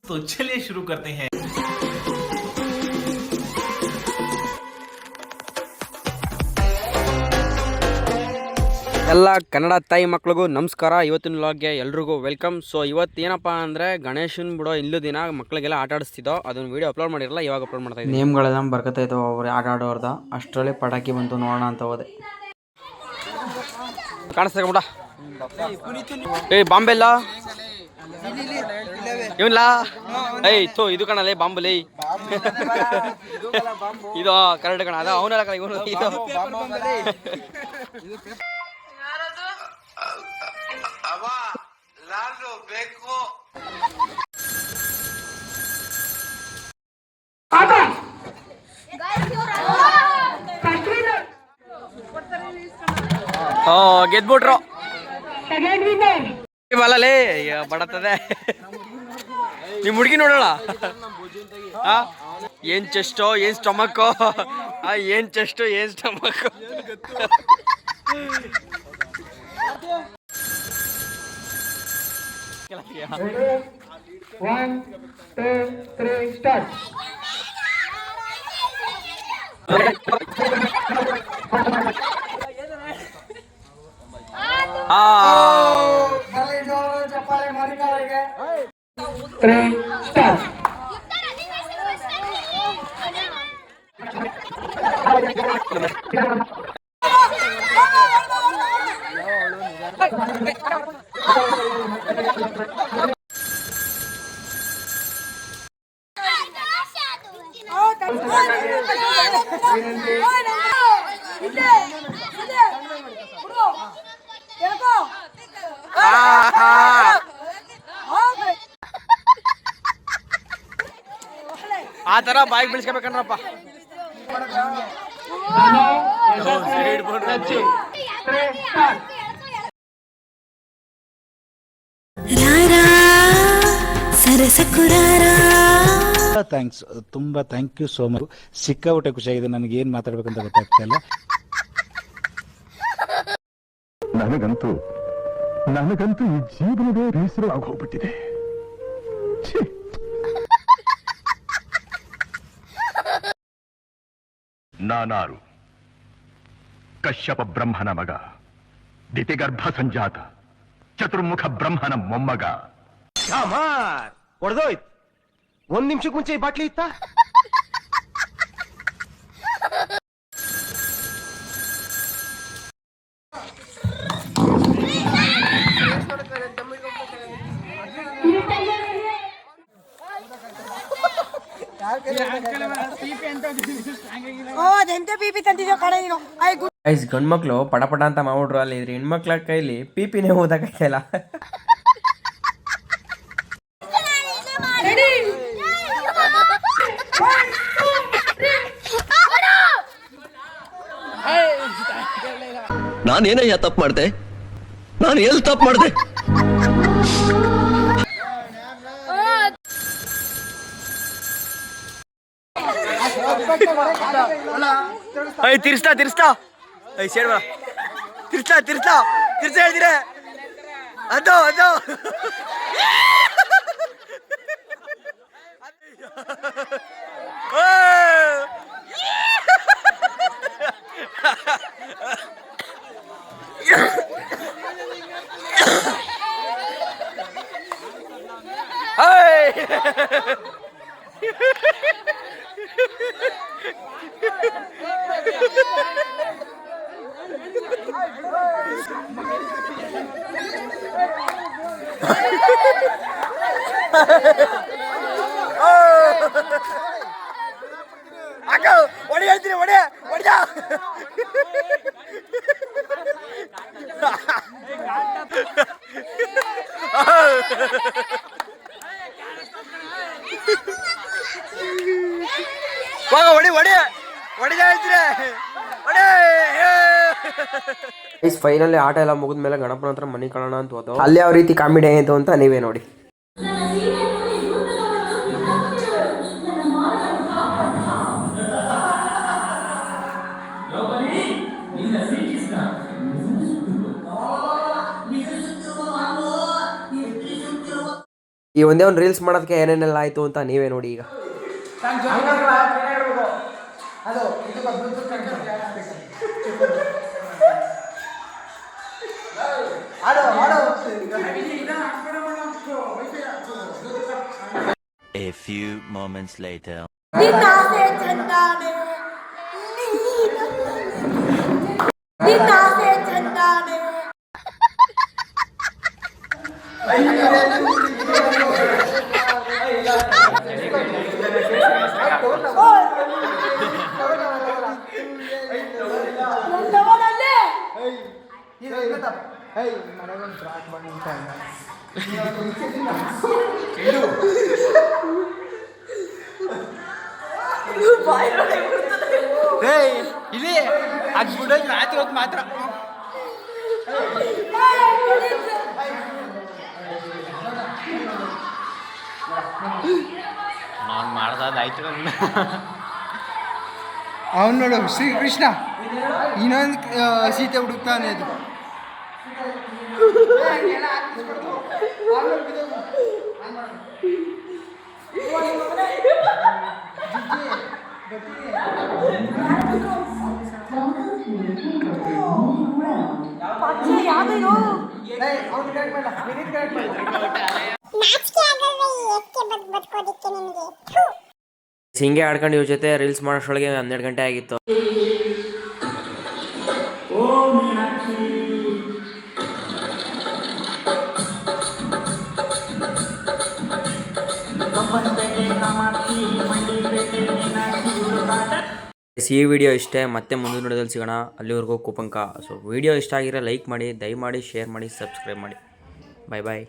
तो चलिए शुरू करते हैं। ಎಲ್ಲ ಕನ್ನಡ ತಾಯಿ ಮಕ್ಳಿಗೂ ನಮಸ್ಕಾರ. ಇವತ್ತಿನ ವ್ಲಾಗ್ಗೆ ಎಲ್ರಿಗೂ ವೆಲ್ಕಮ್. ಸೊ ಇವತ್ತೇನಪ್ಪ ಅಂದರೆ ಗಣೇಶನ್ ಬಿಡೋ ಇಲ್ಲೂ ದಿನ ಮಕ್ಕಳಿಗೆಲ್ಲ ಆಟ ಆಡಿಸ್ತಿದ್ದೋ, ಅದನ್ನು ವೀಡಿಯೋ ಅಪ್ಲೋಡ್ ಮಾಡಿರಲ್ಲ, ಇವಾಗ ಅಪ್ಲೋಡ್ ಮಾಡ್ತಾ ಇದ್ದೀನಿ. ನೇಮ್ಗಳೆಲ್ಲ ಬರ್ಕತಾ ಇದ್ದವು ಅವ್ರು ಆಟ ಆಡೋರ್ದ. ಅಷ್ಟರಲ್ಲಿ ಪಟಾಕಿ ಬಂತು, ನೋಡೋಣ ಅಂತ ಹೋದೆ. ಕಾಣಿಸ್ತಾ ಬಿಡ ಬಾಂಬೆಲ್ಲ ಇವನ್ಲ ಇದು ಕಣಲೇ ಬಾಂಬುಲಿ ಇದು ಕರೆಕ್ಟ್ ಕಣ. ಅದ ಅವನೆಲ್ಲ ಕಣ ಇವನು. ಇದು ಗೆದ್ಬಿಟ್ರು ಬಲ್ಲಲೇ ಬಡತದೆ. ನಿಮ್ ಹುಡುಗಿ ನೋಡೋಣ. ಏನ್ ಚೆಸ್ಟೋ ಏನ್ ಸ್ಟಮಕ್ಕೋ, ಏನ್ ಚೆಸ್ಟೋ ಏನ್ ಸ್ಟಮಕ್ಕೋ. ಆ ತರ ಬಾಯಿಗೆ ಬಿಡಿಸ್ಕೋಬೇಕಂದ್ರಪ್ಪ. ಥ್ಯಾಂಕ್ಸ್, ತುಂಬಾ ಥ್ಯಾಂಕ್ ಯು ಸೋ ಮಚ್. ಸಿಕ್ಕಾಪಟ್ಟೆ ಖುಷಿಯಾಗಿದೆ. ನನಗೆ ಏನ್ ಮಾತಾಡ್ಬೇಕಂತ ಗೊತ್ತಾಗ್ತಾ ಇಲ್ಲ. ನನಗಂತೂ ಈ ಜೀವನವೇ ಬೇಸರವಾಗಿ ಹೋಗ್ಬಿಟ್ಟಿದೆ. ನಾನಾರು ಕಶ್ಯಪ ಬ್ರಹ್ಮನ ಮಗ, ದಿತಿಗರ್ಭ ಸಂಜಾತ, ಚತುರ್ಮುಖ ಬ್ರಹ್ಮನ ಮೊಮ್ಮಗ. ಹೊಡೆದೋಯ್ತು. ಒಂದ್ ನಿಮಿಷಕ್ಕೆ ಮುಂಚೆ ಈ ಬಾಟ್ಲಿ ಇತ್ತ. ಗಂಡ್ಮಕ್ಳು ಪಟಪಟ ಅಂತ ಮಾಡ್ಬಿಟ್ರು. ಅಲ್ಲಿ ಇದ್ರೆ ಹೆಣ್ಮಕ್ಳ ಕೈಲಿ ಪಿಪಿನೇ ಓದಕ್ಕಾಗಲ್ಲ. ನಾನೇನಯ್ಯ ತಪ್ಪು ಮಾಡ್ದೆ? ನಾನು ಎಲ್ಲಿ ತಪ್ಪು ಮಾಡ್ದೆ? ತಿರ್ಸ್ತಾ ತಿರ್ಸ್ತಾ ಸೇಡ್ಬ ತಿರ್ಸ್ತಾ ತಿರ್ಸ್ತಾ ತಿರ್ಸ ಹೇಳ್ತೀರ. ಅದು ಅದು ಅಕ್ಕ ಹೊಡಿ ಹೇಳ್ತೀನಿ, ಹೊಡಿ ಹೊಡಿದ. ಹೊಡಿ ಹೊಡಿ ಹೊಡಿದ ಹೇಳ್ತೀರ. ಫೈನಲಿ ಆಟ ಎಲ್ಲ ಮುಗಿದ್ಮೇಲೆ ಗಣಪನ ಹತ್ರ ಮನೆ ಕಳೋಣ ಅಂತ ಹೋದವು. ಅಲ್ಲಿ ಯಾವ ರೀತಿ ಕಾಮಿಡಿ ಆಯಿತು ಅಂತ ನೀವೇ ನೋಡಿ. ಈ ಒಂದೇ ಒಂದು ರೀಲ್ಸ್ ಮಾಡೋದಕ್ಕೆ ಏನೇನೆಲ್ಲ ಆಯಿತು ಅಂತ ನೀವೇ ನೋಡಿ ಈಗ. A few moments later. ಇಲ್ಲಿ ಆಗ್ಬಿಡೋದು ರಾತ್ರಿ ಹೊತ್ತು ಮಾತ್ರ. ನಾನು ಮಾಡ್ದಾಯ್ತು. ಅವನು ನೋಡು ಶ್ರೀಕೃಷ್ಣ ಇನ್ನೊಂದು ಸೀತೆ ಹುಡುಕ್ತಾನೆ ಅದು. ಹಿಂಗೆ ಆಡ್ಕೊಂಡು ಇವ್ರ ಜೊತೆ ರೀಲ್ಸ್ ಮಾಡೋಷ್ಟೊಳಗೆ 12 ಗಂಟೆ ಆಗಿತ್ತು. ಈ ವಿಡಿಯೋ ಇಷ್ಟೇ, ಮತ್ತೆ ಮುಂದಿನ ವಿಡಿಯೋದಲ್ಲಿ ಸಿಗೋಣ. ಅಲ್ಲಿವರೆಗೂ ಕುಪಂಕ. ಸೊ ವಿಡಿಯೋ ಇಷ್ಟ ಆಗಿರೋ ಲೈಕ್ ಮಾಡಿ, ದಯಮಾಡಿ ಶೇರ್ ಮಾಡಿ, ಸಬ್ಸ್ಕ್ರೈಬ್ ಮಾಡಿ. ಬಾಯ್ ಬಾಯ್.